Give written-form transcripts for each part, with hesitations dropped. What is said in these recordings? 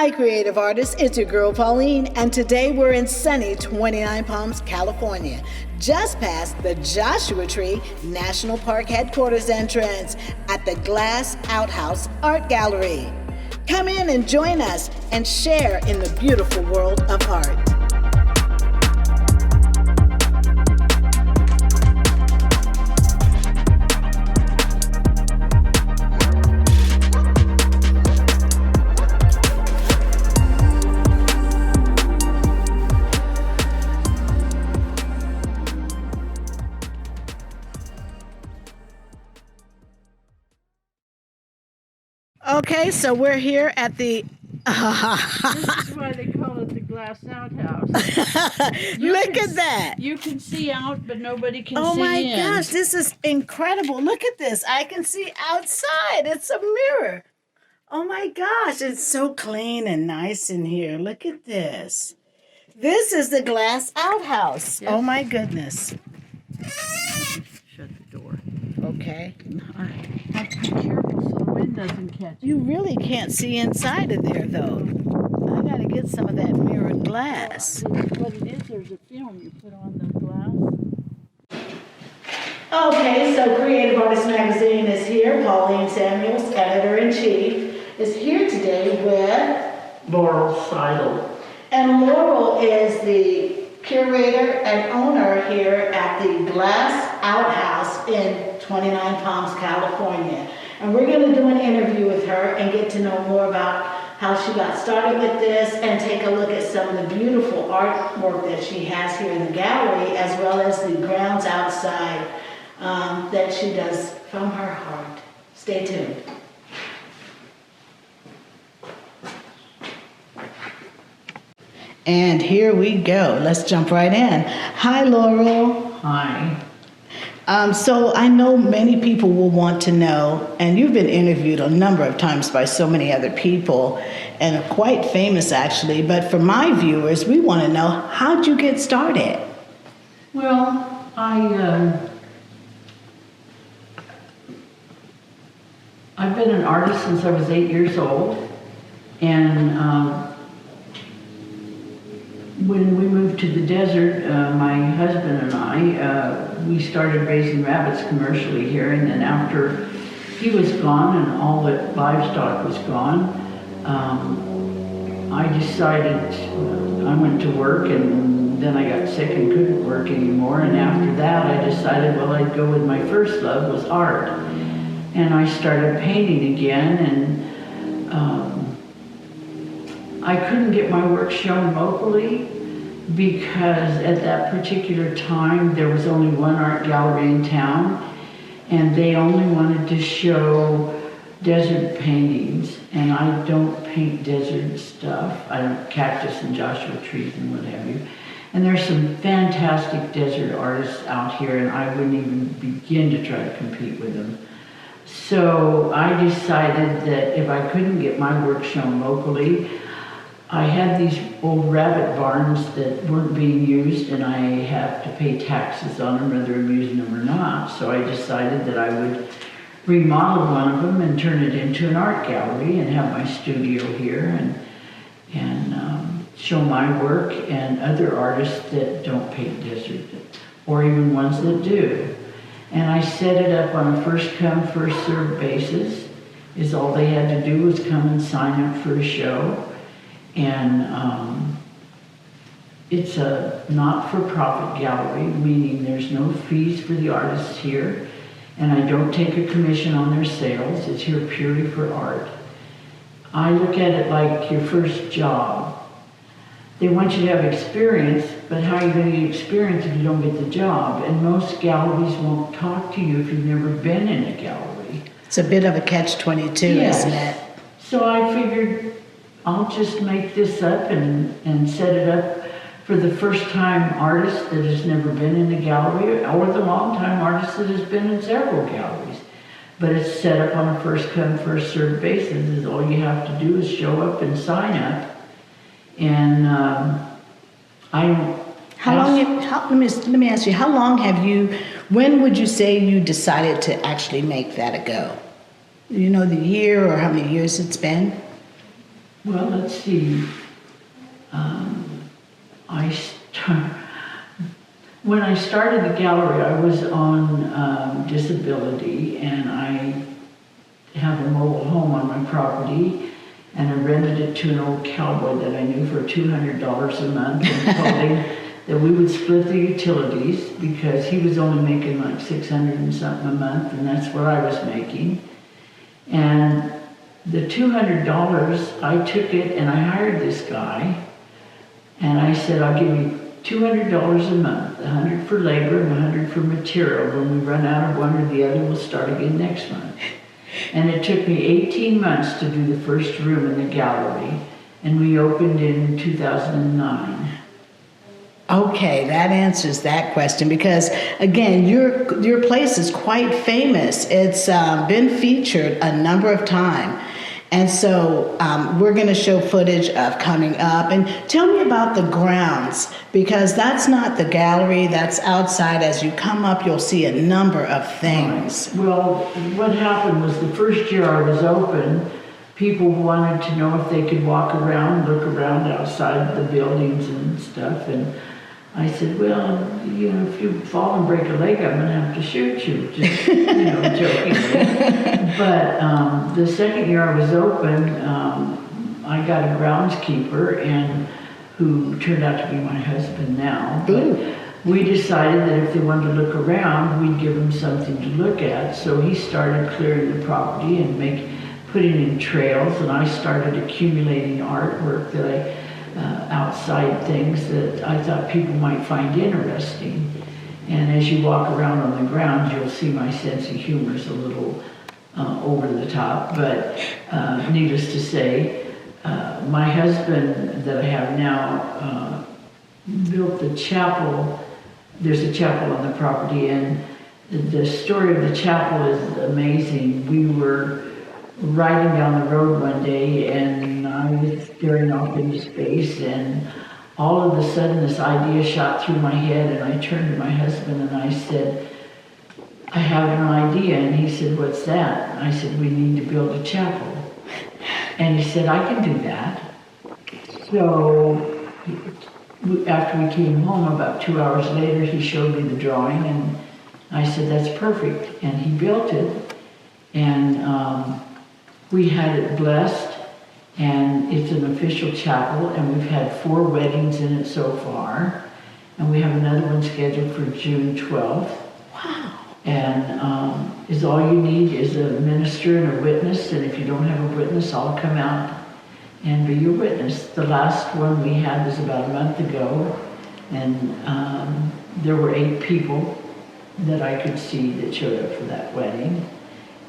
Hi, creative artists. It's your girl, Pauline, and today we're in sunny 29 Palms, California, just past the Joshua Tree National Park headquarters entrance at the Glass Outhouse Art Gallery. Come in and join us and share in the beautiful world of art. Okay, so we're here at the... This is why they call it the Glass Outhouse. Look at that. You can see out, but nobody can see in. Oh my gosh, this is incredible. Look at this. I can see outside. It's a mirror. Oh my gosh, it's so clean and nice in here. Look at this. This is the Glass Outhouse. Yes. Oh my goodness. Shut the door. Okay. I have to be careful so the wind doesn't catch you. You really can't see inside of there, though. I got to get some of that mirrored glass. What it is, there's a film you put on the glass. Okay, so Creative Artist Magazine is here. Pauline Samuels, editor-in-chief, is here today with Laurel Seidl. And Laurel is the curator and owner here at the Glass Outhouse in 29 Palms, California. And we're going to do an interview with her and get to know more about how she got started with this and take a look at some of the beautiful artwork that she has here in the gallery, as well as the grounds outside that she does from her heart. Stay tuned. And here we go. Let's jump right in. Hi, Laurel. Hi. So I know many people will want to know, and you've been interviewed a number of times by so many other people, and are quite famous actually, but for my viewers, we want to know, how'd you get started? Well, I've been an artist since I was 8 years old, and when we moved to the desert, my husband and I, we started raising rabbits commercially here, and then after he was gone and all the livestock was gone, I decided, I went to work, and then I got sick and couldn't work anymore, and after that I decided, well, I'd go with my first love was art. And I started painting again, and I couldn't get my work shown locally because at that particular time there was only one art gallery in town, and they only wanted to show desert paintings, and I don't paint desert stuff. I don't cactus and Joshua trees and what have you. And there's some fantastic desert artists out here, and I wouldn't even begin to try to compete with them. So I decided that if I couldn't get my work shown locally, I had these old rabbit barns that weren't being used, and I have to pay taxes on them whether I'm using them or not. So I decided that I would remodel one of them and turn it into an art gallery and have my studio here and show my work and other artists that don't paint desert, or even ones that do. And I set it up on a first come, first served basis. Is all they had to do was come and sign up for a show. And it's a not-for-profit gallery, meaning there's no fees for the artists here, and I don't take a commission on their sales. It's here purely for art. I look at it like your first job. They want you to have experience, but how are you going to get experience if you don't get the job? And most galleries won't talk to you if you've never been in a gallery. It's a bit of a catch-22, Yes. isn't it? So I figured I'll just make this up and set it up for the first-time artist that has never been in a gallery, or the long-time artist that has been in several galleries. But it's set up on a first-come, first-served basis. Is all you have to do is show up and sign up. And let me ask you, how long have you, when would you say you decided to actually make that a go? You know the year or how many years it's been? Well, let's see. I start, when I started the gallery, I was on disability, and I have a mobile home on my property, and I rented it to an old cowboy that I knew for $200 a month, and told him that we would split the utilities because he was only making like $600 and something a month, and that's what I was making. And the $200, I took it and I hired this guy, and I said, I'll give you $200 a month, $100 for labor and $100 for material. When we run out of one or the other, we'll start again next month. And it took me 18 months to do the first room in the gallery, and we opened in 2009. Okay, that answers that question because, again, your place is quite famous. It's been featured a number of times. And so we're going to show footage of coming up. And tell me about the grounds, because that's not the gallery, that's outside. As you come up, you'll see a number of things. Right. Well, what happened was the first year I was open, people wanted to know if they could walk around, look around outside the buildings and stuff. And I said, well, you know, if you fall and break a leg, I'm going to have to shoot you, just, you know, jokingly. But the second year I was open, I got a groundskeeper, and who turned out to be my husband now. But we decided that if they wanted to look around, we'd give them something to look at. So he started clearing the property and putting in trails, and I started accumulating artwork that I outside things that I thought people might find interesting. And as you walk around on the ground, you'll see my sense of humor is a little over the top, but needless to say, my husband that I have now built the chapel. There's a chapel on the property, and the story of the chapel is amazing. We were riding down the road one day, and I was staring off into space, and all of a sudden this idea shot through my head, and I turned to my husband and I said, I have an idea. And he said, what's that? I said, we need to build a chapel. And he said, I can do that. So after we came home, about 2 hours later, he showed me the drawing, and I said, that's perfect. And he built it, and we had it blessed, and it's an official chapel, and we've had 4 weddings in it so far, and we have another one scheduled for June 12th. Wow. And is all you need is a minister and a witness, and if you don't have a witness, I'll come out and be your witness. The last one we had was about a month ago, and there were 8 people that I could see that showed up for that wedding.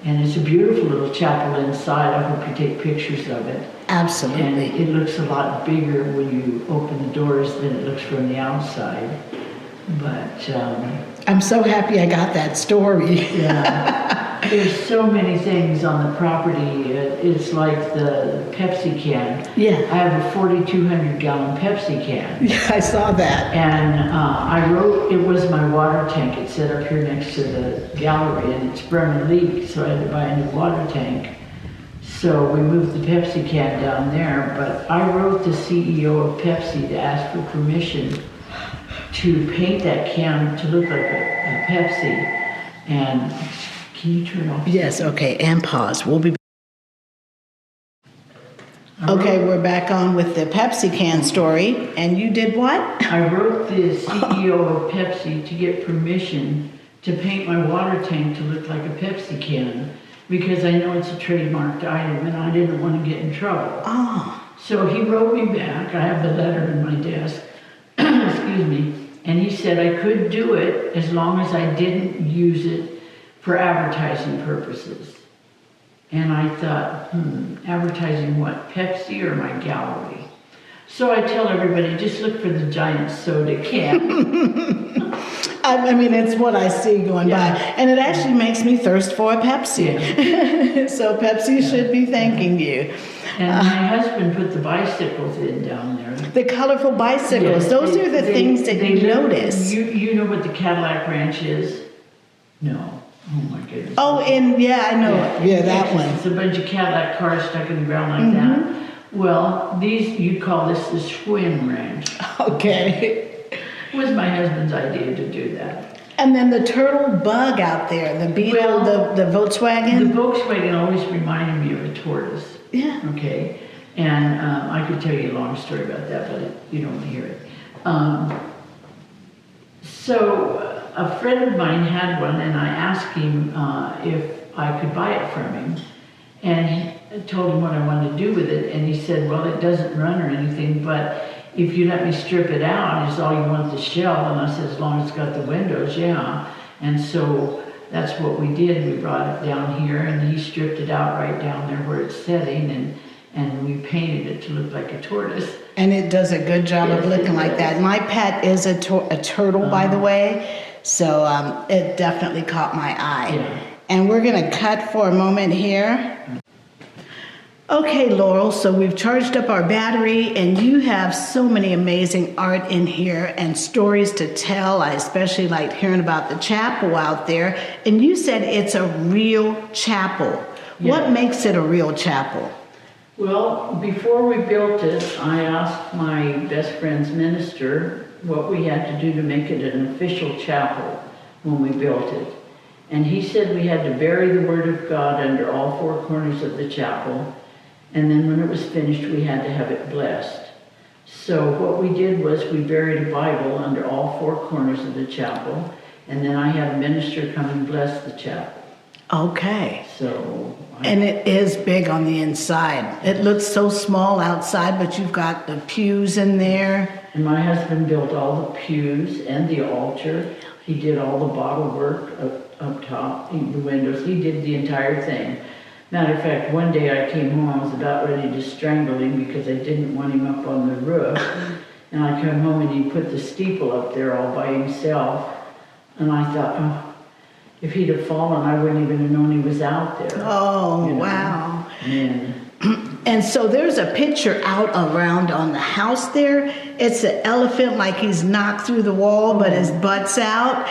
And it's a beautiful little chapel inside. I hope you take pictures of it. Absolutely. And it looks a lot bigger when you open the doors than it looks from the outside. But I'm so happy I got that story. yeah, there's so many things on the property. It's like the Pepsi can. Yeah. I have a 4,200 gallon Pepsi can. Yeah, I saw that. And I wrote, it was my water tank. It's set up here next to the gallery, and it's sprung a leak, so I had to buy a new water tank. So we moved the Pepsi can down there, but I wrote the CEO of Pepsi to ask for permission to paint that can to look like a Pepsi. And can you turn off? Yes, okay, and pause. We'll be okay, we're back on with the Pepsi can story. And you did what? I wrote the CEO of Pepsi to get permission to paint my water tank to look like a Pepsi can, because I know it's a trademarked item and I didn't want to get in trouble. Oh. So he wrote me back. I have the letter in my desk. Excuse me. And he said I could do it as long as I didn't use it for advertising purposes. And I thought, advertising what? Pepsi or my gallery? So I tell everybody, just look for the giant soda can. I mean, it's what I see going by. And it actually makes me thirst for a Pepsi. Yeah. So Pepsi should be thanking you. And my husband put the bicycles in down there. The colorful bicycles, Yes, those are the things that you notice. You know what the Cadillac Ranch is? No. Oh my goodness. Oh, and yeah, I know. Yeah, that one. It's a bunch of Cadillac cars stuck in the ground like that. Well, you call this the Schwinn Ranch. Okay. It was my husband's idea to do that. And then the turtle bug out there, the beetle, Well, the Volkswagen. The Volkswagen always reminded me of a tortoise. Yeah. Okay. And I could tell you a long story about that, but you don't want to hear it. So a friend of mine had one, and I asked him if I could buy it from him. And I told him what I wanted to do with it, and he said, well, it doesn't run or anything, but if you let me strip it out, is all you want the shell? And I said, as long as it's got the windows, yeah. And so that's what we did. We brought it down here, and he stripped it out right down there where it's setting, and we painted it to look like a tortoise. And it does a good job of Yes, looking it like does. that. My pet is a turtle, by the way, so it definitely caught my eye. Yeah. And we're gonna cut for a moment here. Okay, Laurel, so we've charged up our battery, and you have so many amazing art in here and stories to tell. I especially liked hearing about the chapel out there. And you said it's a real chapel. Yeah. What makes it a real chapel? Well, before we built it, I asked my best friend's minister what we had to do to make it an official chapel when we built it. And he said we had to bury the Word of God under all four corners of the chapel. And then when it was finished, we had to have it blessed. So what we did was we buried a Bible under all four corners of the chapel. And then I had a minister come and bless the chapel. Okay. So And it is big on the inside. It looks so small outside, but you've got the pews in there. And my husband built all the pews and the altar. He did all the bottle work up top, the windows. He did the entire thing. Matter of fact, one day I came home, I was about ready to strangle him because I didn't want him up on the roof. And I came home and he put the steeple up there all by himself. And I thought, oh, if he'd have fallen, I wouldn't even have known he was out there. Oh, you know? wow. And And so there's a picture out around on the house there. It's an elephant like he's knocked through the wall, but his butt's out.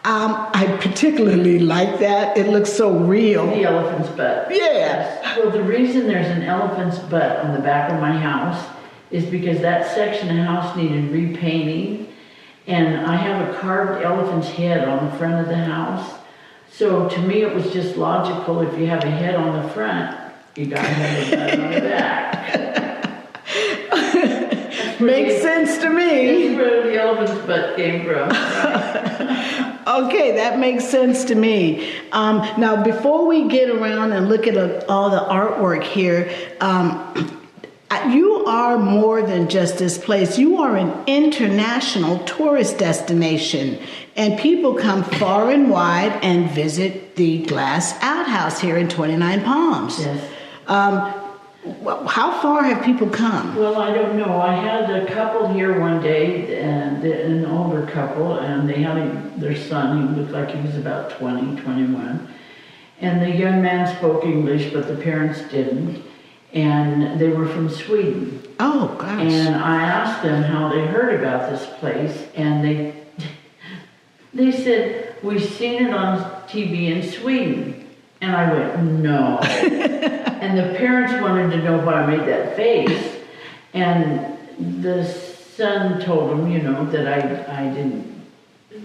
I particularly like that. It looks so real. the elephant's butt. Yeah. Well, the reason there's an elephant's butt on the back of my house is because that section of house needed repainting. And I have a carved elephant's head on the front of the house. So to me, it was just logical, if you have a head on the front, you gotta have a butt on the back. Makes sense to me. That's where the elephant's butt came from. Right? Okay, that makes sense to me. Now, before we get around and look at all the artwork here, you are more than just this place. You are an international tourist destination, and people come far and wide and visit the Glass Outhouse here in 29 Palms. Yes. How far have people come? Well, I don't know. I had a couple here one day, and an older couple, and they had their son. He looked like he was about 20, 21. And the young man spoke English, but the parents didn't. And they were from Sweden. Oh, gosh. And I asked them how they heard about this place, and they said, we've seen it on TV in Sweden. And I went, no. And the parents wanted to know why I made that face. And the son told them, that I didn't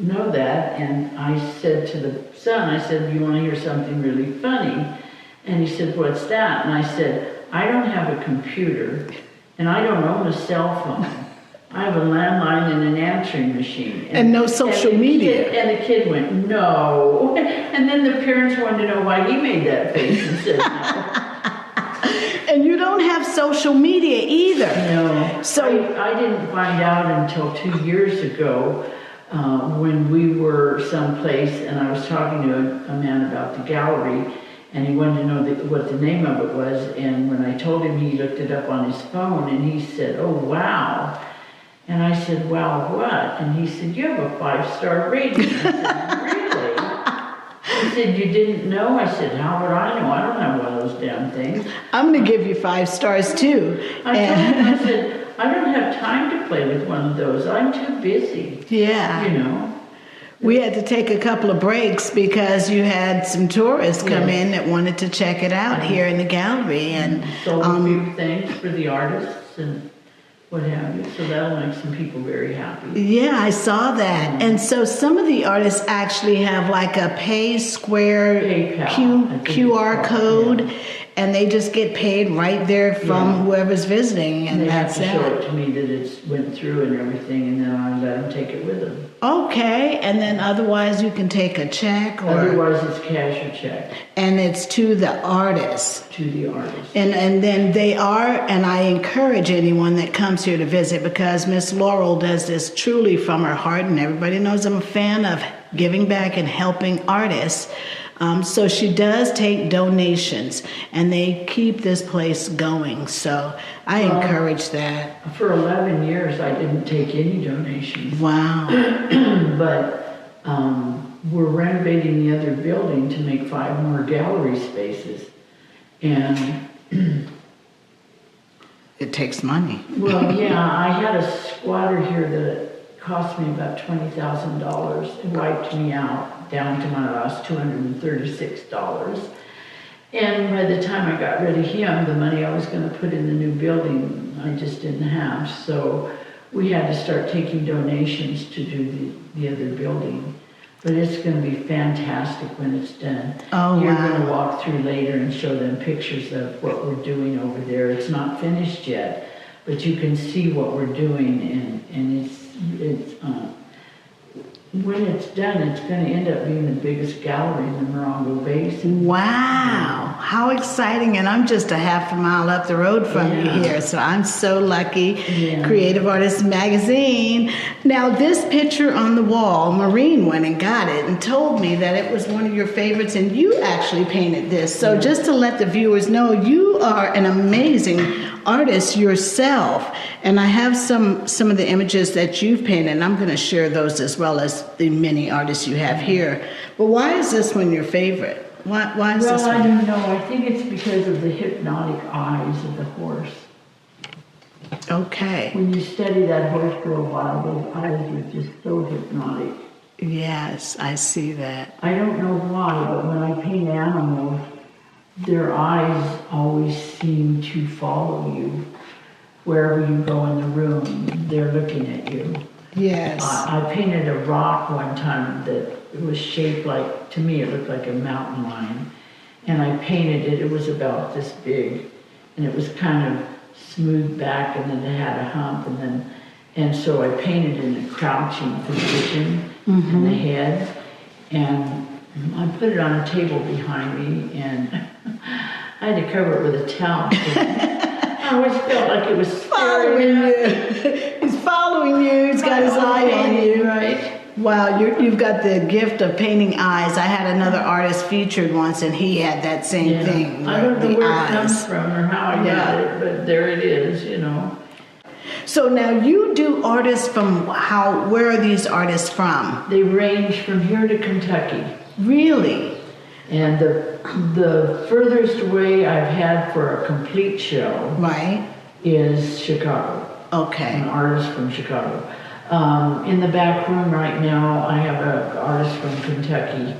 know that. And I said to the son, I said, you want to hear something really funny? And he said, what's that? And I said, I don't have a computer, and I don't own a cell phone. I have a landline and an answering machine. And no social media. And the kid went, no. And then the parents wanted to know why he made that face and said no. And you don't have social media either. No. So I didn't find out until 2 years ago when we were someplace, and I was talking to a man about the gallery, and he wanted to know what the name of it was. And when I told him, he looked it up on his phone, and he said, oh, wow. And I said, wow, what? And he said, you have a 5-star rating. I said, really? He said, you didn't know? I said, how would I know? I don't have one of those damn things. I'm going to give you 5 stars too. I told him, I said, I don't have time to play with one of those. I'm too busy. Yeah. We had to take a couple of breaks because you had some tourists come in that wanted to check it out here in the gallery. And sold a few things for the artists and what have you. So that'll make some people very happy. Yeah, I saw that. And so some of the artists actually have like a pay square QR code, and they just get paid right there from whoever's visiting. And they have that's to show it to me that it's went through and everything, and then I let them take it with them. Okay, and then otherwise you can take a check or... Otherwise it's cash or check. And it's to the artist. To the artist. And then they are, and I encourage anyone that comes here to visit, because Miss Laurel does this truly from her heart, and everybody knows I'm a fan of giving back and helping artists. So she does take donations, and they keep this place going. So I encourage that. For 11 years, I didn't take any donations. Wow. But we're renovating the other building to make 5 more gallery spaces. And it takes money. Well, yeah, I had a squatter here that cost me about $20,000. It wiped me out down to my last $236. And by the time I got rid of him, the money I was going to put in the new building, I just didn't have. So we had to start taking donations to do the other building. But it's going to be fantastic when it's done. Oh, You're wow. going to walk through later and show them pictures of what we're doing over there. It's not finished yet, but you can see what we're doing, and it's when it's done, it's going to end up being the biggest gallery in the Morongo Basin. Wow, how exciting. And I'm just a half a mile up the road from you here, so I'm so lucky. Creative Artists Magazine. Now, this picture on the wall, Maureen went and got it and told me that it was one of your favorites, and you actually painted this. So just to let the viewers know, you are an amazing artist yourself, and I have some of the images that you've painted, and I'm going to share those as well as the many artists you have here. But why is this one your favorite? Why is this one? Well, I don't know. I think it's because of the hypnotic eyes of the horse. Okay. When you study that horse for a while, those eyes are just so hypnotic. Yes, I see that. I don't know why, but when I paint animals, their eyes always seem to follow you. Wherever you go in the room, they're looking at you. Yes. I painted a rock one time that it was shaped like, to me it looked like a mountain lion. And I painted it, it was about this big. And it was kind of smooth back, and then it had a hump, and so I painted in a crouching position in the head. And I put it on a table behind me, and I had to cover it with a towel. I always felt like it was following you. He's following you. He's got his eye on you. Right. Wow, you've got the gift of painting eyes. I had another artist featured once, and he had that same thing. I don't know the where eyes. it comes from or how I got it, but there it is, you know. So now you do artists from where are these artists from? They range from here to Kentucky. Really? And the furthest away I've had for a complete show is Chicago. Okay. An artist from Chicago. In the back room right now, I have an artist from Kentucky,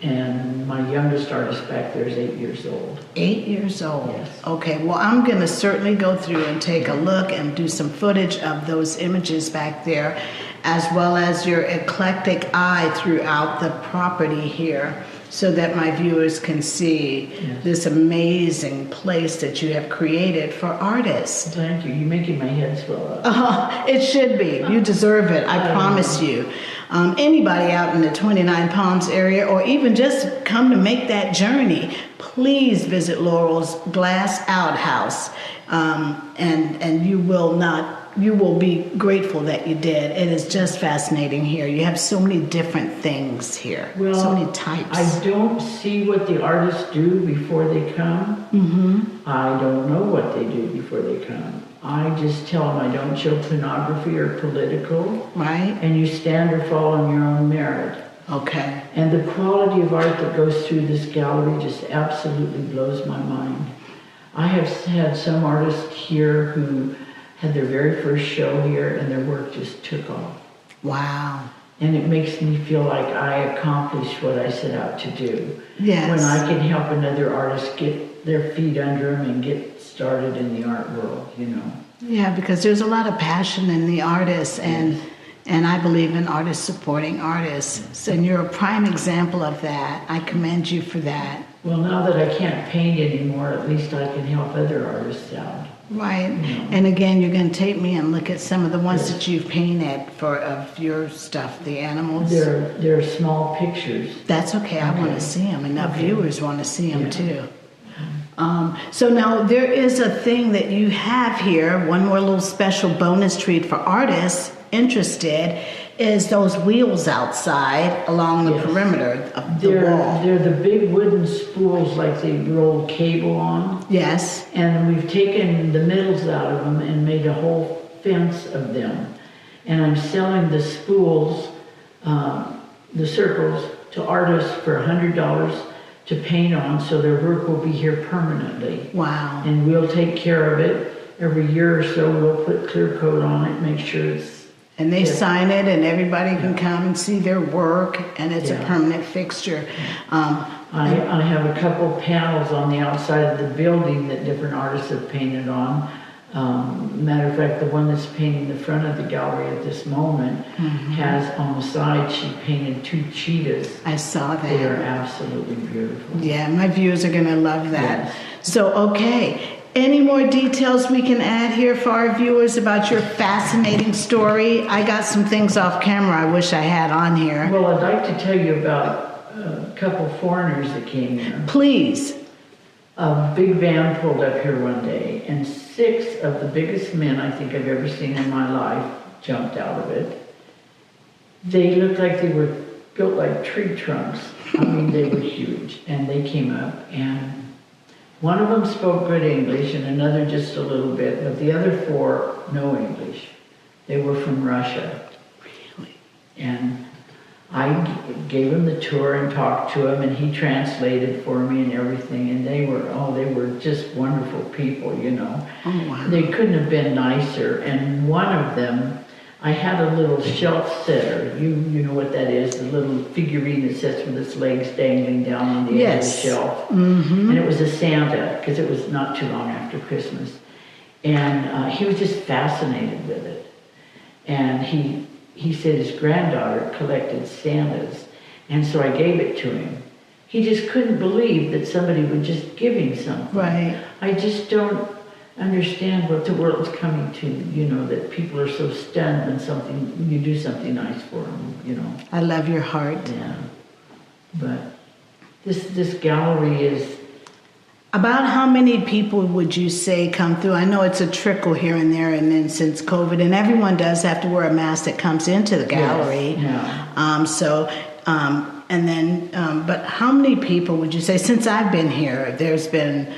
and my youngest artist back there is 8 years old. 8 years old? Yes. Okay, well, I'm going to certainly go through and take a look and do some footage of those images back there, as well as your eclectic eye throughout the property here, so that my viewers can see this amazing place that you have created for artists. Thank you. You're making my head swell up. It should be. You deserve it. I promise you. Anybody out in the 29 Palms area, or even just come to make that journey, please visit Laurel's Glass Outhouse, and you will be grateful that you did. It is just fascinating here. You have so many different things here, so many types. I don't see what the artists do before they come. I don't know what they do before they come. I just tell them I don't show pornography or political. Right. And you stand or fall on your own merit. Okay. And the quality of art that goes through this gallery just absolutely blows my mind. I have had some artists here who had their very first show here, and their work just took off. Wow. And it makes me feel like I accomplished what I set out to do. Yes. When I can help another artist get their feet under them and get started in the art world, you know. Yeah, because there's a lot of passion in the artists, and I believe in artists supporting artists. And you're a prime example of that. I commend you for that. Well, now that I can't paint anymore, at least I can help other artists out. Right. You know. And again, you're going to take me and look at some of the ones that you've painted of your stuff, the animals. They're small pictures. That's okay. I want to see them. Enough viewers want to see them too. So now there is a thing that you have here, one more little special bonus treat for artists interested, is those wheels outside along the perimeter of the wall. They're the big wooden spools like they roll cable on. Yes. And we've taken the middles out of them and made a whole fence of them. And I'm selling the spools, the circles, to artists for $100 to paint on, so their work will be here permanently. Wow. And we'll take care of it. Every year or so we'll put clear coat on it, make sure it's... And they sign it, and everybody can come and see their work, and it's a permanent fixture. I have a couple panels on the outside of the building that different artists have painted on. Matter of fact, the one that's painting the front of the gallery at this moment has on the side, she painted 2 cheetahs. I saw that. They are absolutely beautiful. Yeah, my viewers are going to love that. Yes. So, okay. Any more details we can add here for our viewers about your fascinating story? I got some things off camera I wish I had on here. Well, I'd like to tell you about a couple foreigners that came here. Please. A big van pulled up here one day, and 6 of the biggest men I think I've ever seen in my life jumped out of it. They looked like they were built like tree trunks. I mean, they were huge. And they came up, and one of them spoke good English, and another just a little bit, but the other 4, no English. They were from Russia. Really? And I gave him the tour and talked to him, and he translated for me and everything, and they were just wonderful people, you know. Oh, wow. They couldn't have been nicer, and one of them, I had a little shelf setter. You know what that is, the little figurine that sits with its legs dangling down on the edge of the shelf. Mm-hmm. And it was a Santa, because it was not too long after Christmas. And he was just fascinated with it. And he said his granddaughter collected Santas, and so I gave it to him. He just couldn't believe that somebody would just give him something. Right. I just don't understand what the world's coming to, you know, that people are so stunned when you do something nice for them, you know. I love your heart. Yeah. But this gallery is... About how many people would you say come through? I know it's a trickle here and there, and then since COVID, and everyone does have to wear a mask that comes into the gallery. Yes, yeah. But how many people would you say, since I've been here, there's been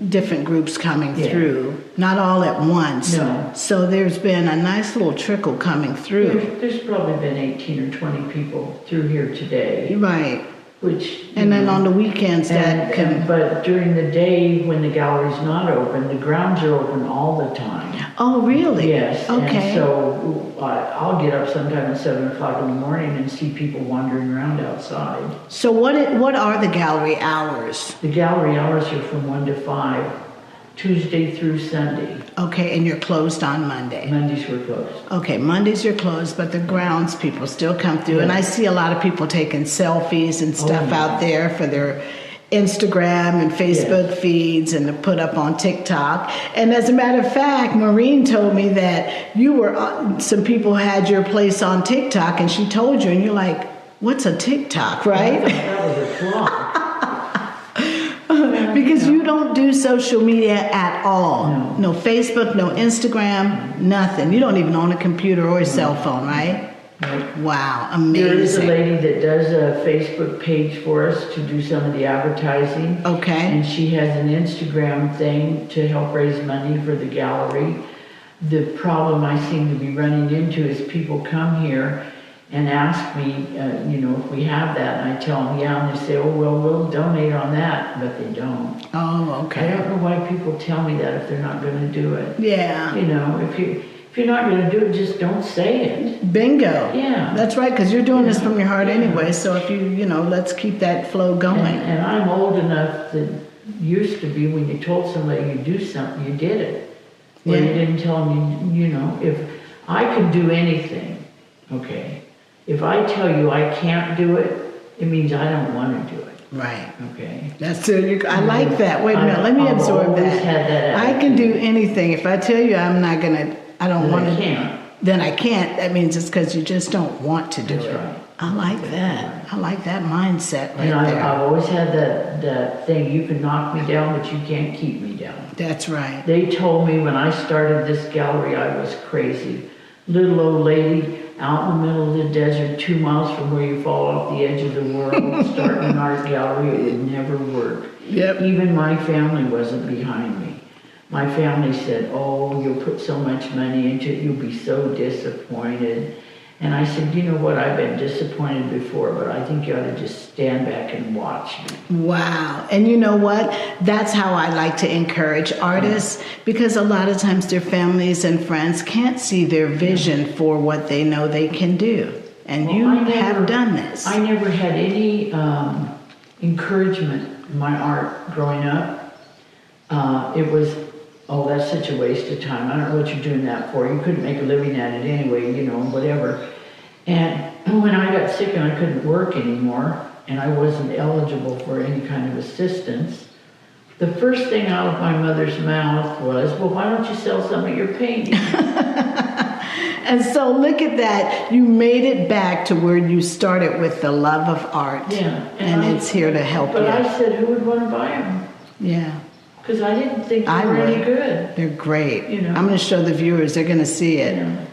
different groups coming through, not all at once. No. So there's been a nice little trickle coming through. There's probably been 18 or 20 people through here today. Right. Which, and then on the weekends but during the day when the gallery's not open, the grounds are open all the time. Oh, really? Yes. Okay. And so I'll get up sometime at 7 o'clock in the morning and see people wandering around outside. So what are the gallery hours? The gallery hours are from 1 to 5, Tuesday through Sunday. Okay, and you're closed on Monday. Mondays we're closed. Okay, Mondays you're closed, but the grounds people still come through. Yeah. And I see a lot of people taking selfies and stuff out there for their Instagram and Facebook feeds and to put up on TikTok. And as a matter of fact, Maureen told me that you were, some people had your place on TikTok, and she told you, and you're like, what's a TikTok, right? That was a clock. Because you don't do social media at all. No Facebook, no Instagram, nothing. You don't even own a computer or a cell phone, right? Right. Wow, amazing. There is a lady that does a Facebook page for us to do some of the advertising. Okay. And she has an Instagram thing to help raise money for the gallery. The problem I seem to be running into is people come here and ask me, if we have that, and I tell them, yeah, and they say, oh, well, we'll donate on that, but they don't. Oh, okay. I don't know why people tell me that if they're not going to do it. Yeah. if you're not going to do it, just don't say it. Bingo. Yeah. That's right, because you're doing this from your heart anyway. So if let's keep that flow going. And I'm old enough that used to be when you told somebody you do something, you did it. Or you didn't tell them, if I could do anything, okay, if I tell you I can't do it, it means I don't want to do it. Right. Okay. That's it. I like that. Wait a minute. Let me absorb that. Had that I can do anything. If I tell you I don't want to, can't. Then I can't. That means it's because you just don't want to do That's it. right. I like that. I like that mindset right And there. I've always had that thing, you can knock me down, but you can't keep me down. That's right. They told me when I started this gallery, I was crazy. Little old lady out in the middle of the desert, 2 miles from where you fall off the edge of the world, starting an art gallery, it would never work. Yep. Even my family wasn't behind me. My family said, oh, you'll put so much money into it, you'll be so disappointed. And I said, you know what, I've been disappointed before, but I think you ought to just stand back and watch me. Wow. And you know what? That's how I like to encourage artists, because a lot of times their families and friends can't see their vision for what they know they can do. And Well, you have done this. I never had any encouragement in my art growing up. It was, oh, that's such a waste of time. I don't know what you're doing that for. You couldn't make a living at it anyway, whatever. And when I got sick and I couldn't work anymore, and I wasn't eligible for any kind of assistance, the first thing out of my mother's mouth was, well, why don't you sell some of your paintings? And so look at that. You made it back to where you started with the love of art. Yeah. And it's here to help you. But I said, who would want to buy them? Yeah. Because I didn't think they were any good. They're great. I'm going to show the viewers. They're going to see it. Yeah.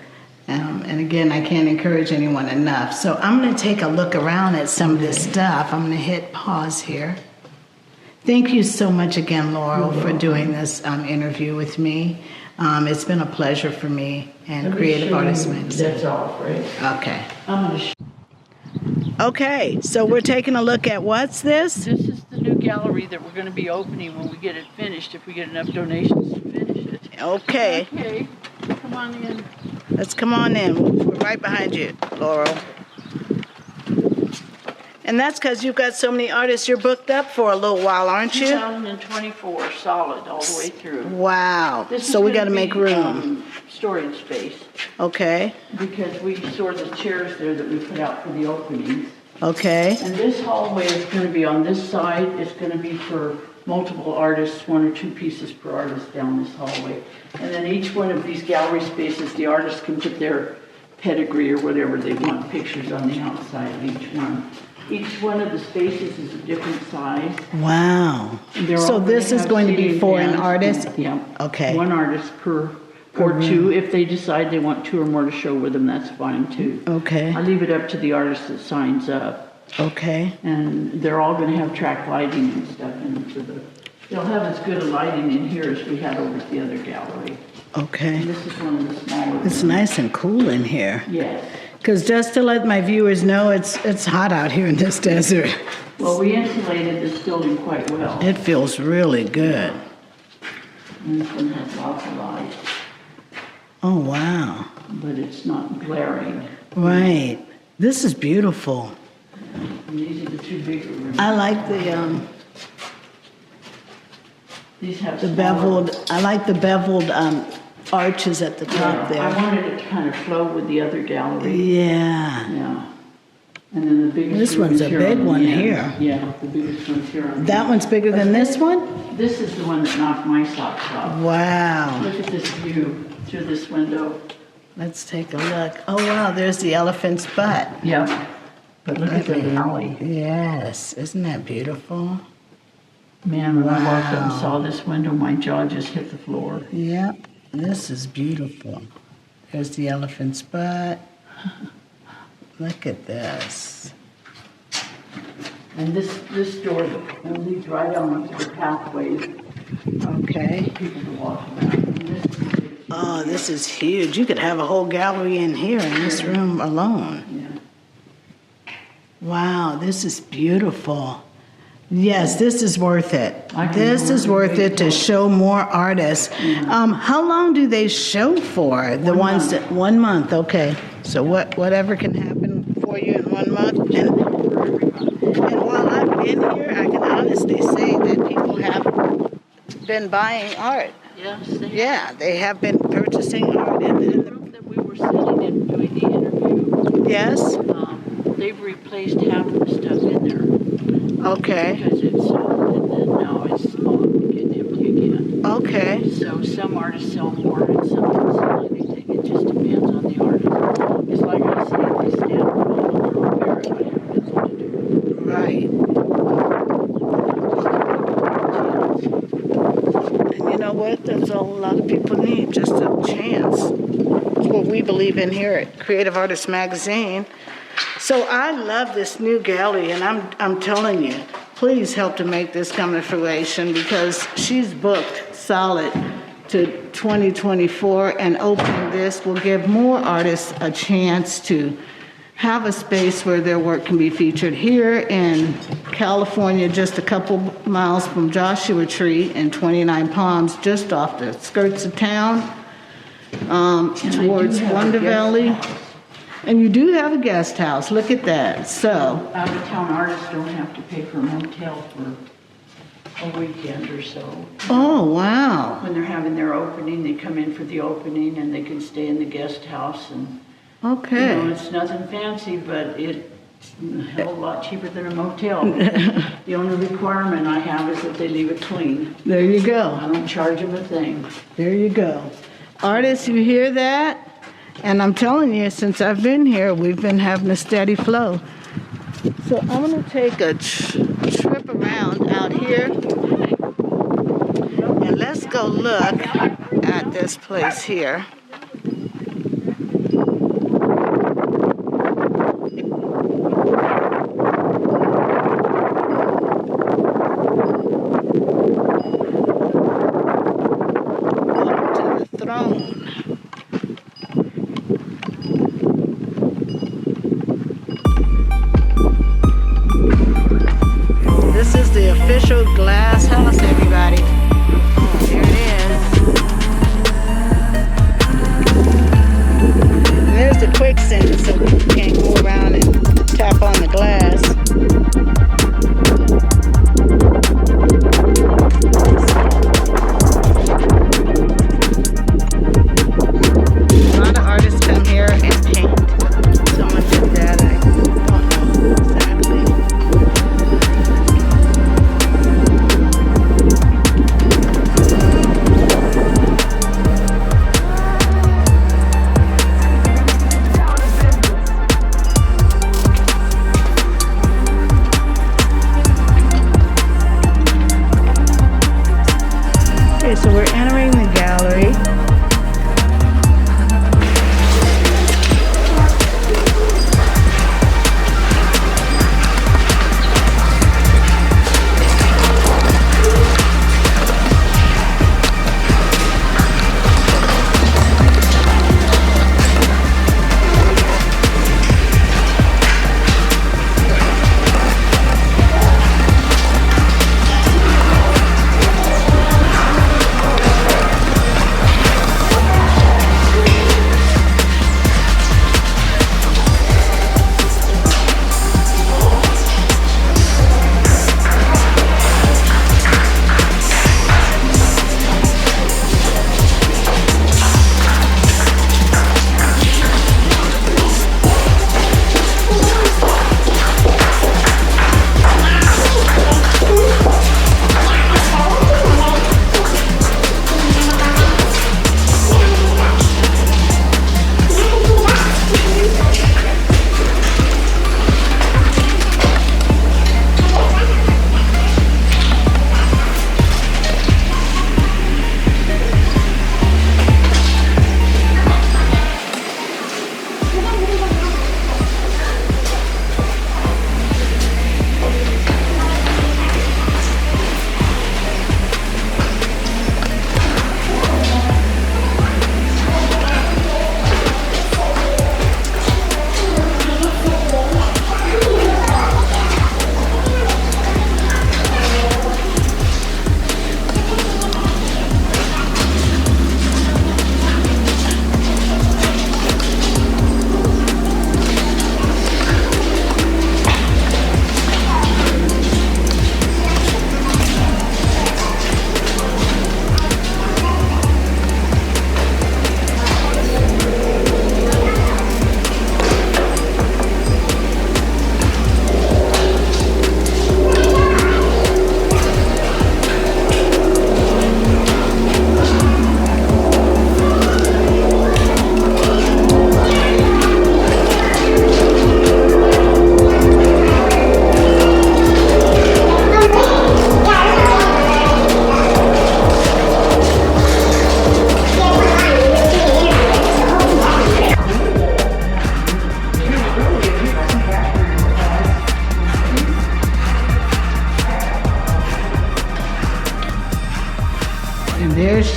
And again, I can't encourage anyone enough. So I'm going to take a look around at some of this stuff. I'm going to hit pause here. Thank you so much again, Laurel, for doing this interview with me. It's been a pleasure for me and Creative Artists Magazine. That's off, right? Okay. I'm going to Okay, so we're taking a look at what's this? This is the new gallery that we're going to be opening when we get it finished, if we get enough donations to finish it. Okay. Okay, come on in. Let's come on in. We're right behind you, Laurel. And that's because you've got so many artists you're booked up for a little while, aren't you? 2024, solid all the way through. Wow. So we got to make room. Storage space. Okay. Because we store the chairs there that we put out for the openings. Okay. And this hallway is going to be on this side. It's going to be for multiple artists, 1 or 2 pieces per artist down this hallway. And then each one of these gallery spaces, the artist can put their pedigree or whatever they want, pictures on the outside of each one. Each one of the spaces is a different size. Wow. They're So all this is have going to be seating for an plans. artist? Yeah. Okay. 1 artist per or 2. If they decide they want 2 or more to show with them, that's fine too. Okay. I leave it up to the artist that signs up. Okay. And they're all going to have track lighting and stuff in for they'll have as good a lighting in here as we had over at the other gallery. Okay. And this is one of the smaller It's ones. nice and cool in here. Yes. Because just to let my viewers know, it's hot out here in this desert. Well, we insulated this building quite well. It feels really good. And this one has lots of light, Oh, wow. but it's not glaring. Right. This is beautiful. And these are the 2 bigger rooms. I like the These have beveled, I like the beveled arches at the top I there. wanted it to kind of flow with the other gallery. Yeah. Yeah. And then the biggest This room one's is a here big on the one end. here. Yeah, the biggest one's here on the That end. one's bigger than this one? This is the one that knocked my socks off. Wow. Look at this view through this window. Let's take a look. Oh, wow, there's the elephant's butt. Yep. But look at the valley. Yes, isn't that beautiful? Man, when I walked up and Wow. saw this window, my jaw just hit the floor. Yep, this is beautiful. There's the elephant's butt. Look at this. And this door leads right on to the pathway Okay. for people to walk around. And this is a big- Oh, this is huge. You could have a whole gallery in here in this room alone. Yeah. Wow, this is beautiful. Yes, this is worth it. I can This go is wherever worth they it to go. show more artists. How long do they show for? The One ones month. that, 1 month, okay. So whatever can happen for you in 1 month. And while I've been here, I can honestly say that people have been buying art. Yes, Yeah, they have been purchasing art. the room that we were sitting in doing the interview, Yes, they've replaced half of the stuff in there okay, because it's sold, and then now it's all getting empty again. okay. So some artists sell more and some don't sell anything. It just depends on the artist. It's like I say, they stand for all of their own merit. I have nothing to do. Right. And you know what? That's all a lot of people need, just a chance. It's what we believe in here at Creative Artists Magazine. So I love this new gallery, and I'm telling you, please help to make this come to fruition because she's booked solid to 2024, and opening this will give more artists a chance to have a space where their work can be featured here in California, just a couple miles from Joshua Tree in 29 Palms, just off the skirts of town, towards Wonder Valley. And you do have a guest house, look at that, so. Out-of-town artists don't have to pay for a motel for a weekend or so. Oh, wow, When they're having their opening, they come in for the opening and they can stay in the guest house and, you know, okay. it's nothing fancy, but it's a hell of a lot cheaper than a motel. The only requirement I have is that they leave it clean. There you go, I don't charge them a thing. there you go. Artists, you hear that? And I'm telling you, since I've been here, we've been having a steady flow. So I'm gonna take a trip around out here and let's go look at this place here. Welcome to the throne. This is the official Glass House, everybody. Here it is. And there's the quicksand, so people can't go around and tap on the glass. A lot of artists come here and paint. Someone did that, I don't know exactly.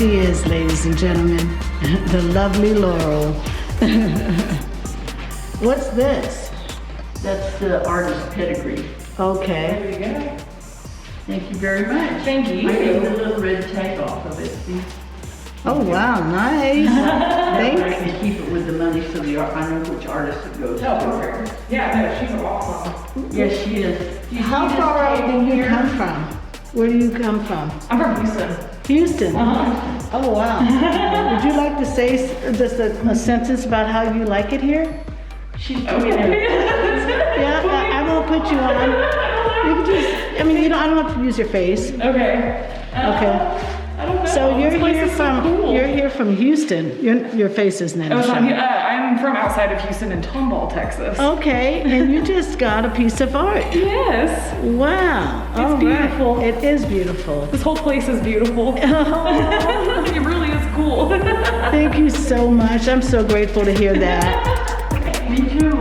she is, ladies and gentlemen. The lovely Laurel. What's this? That's the artist pedigree. Okay. There you go. Thank you very much. Thank you. I made the little red tag off of it. See? Oh, wow, nice. That way I Thanks. can keep it with the money so I know which artist it goes Oh, to. perfect. Yeah, no, she's awesome. Yes, she is. Do you How see this far out table did you here? come from? Where do you come from? I'm from Houston. Houston? Uh-huh. Oh, wow. Would you like to say just a sentence about how you like it here? She's doing it. Yeah, I won't put you on. You can just, I mean, I don't have to use your face. Okay. Okay. I don't know. So you're This place here is so from, cool. you're here from Houston. Your face isn't in Oh, the it's not, shot. I'm from outside of Houston in Tomball, Texas. Okay, and you just got a piece of art. Yes. Wow. It's All right. beautiful. It is beautiful. This whole place is beautiful. Oh, It really is cool. thank you so much. I'm so grateful to hear that. Me too.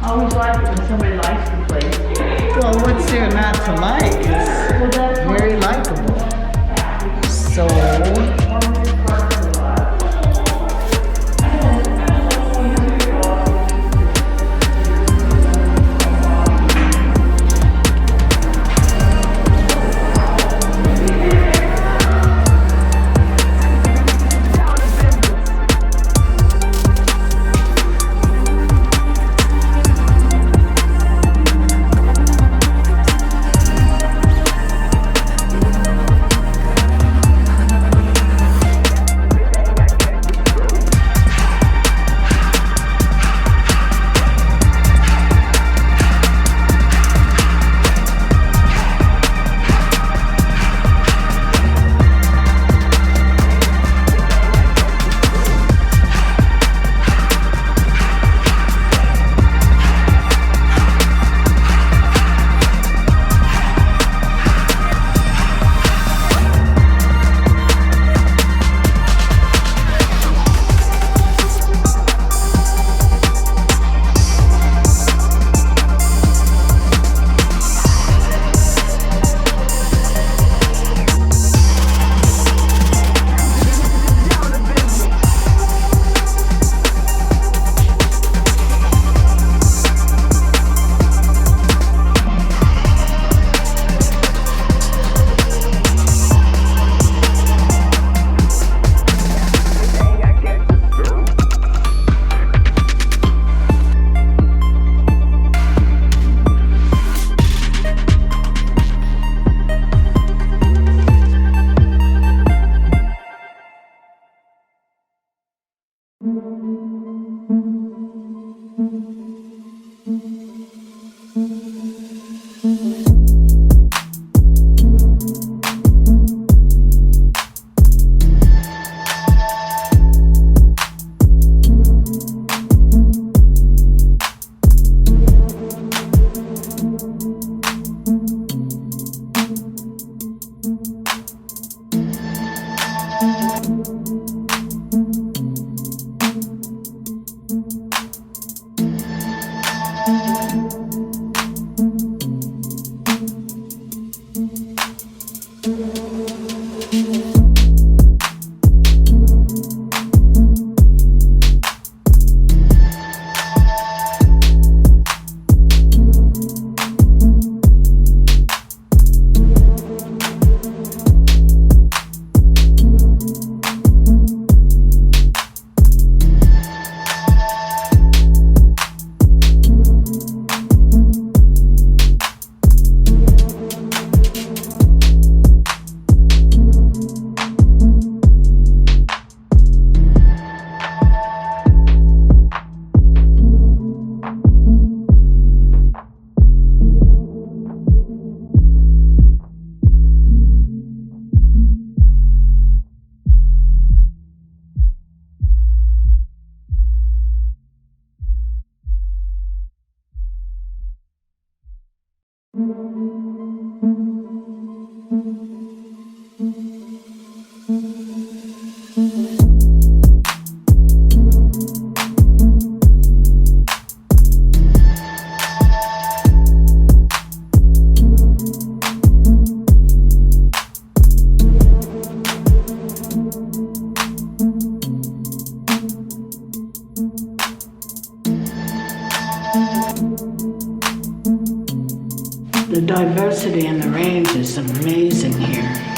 I always like it when somebody likes the place. Well, what's there not to like? It's Well, that's very likable. So, The diversity and the range is amazing here.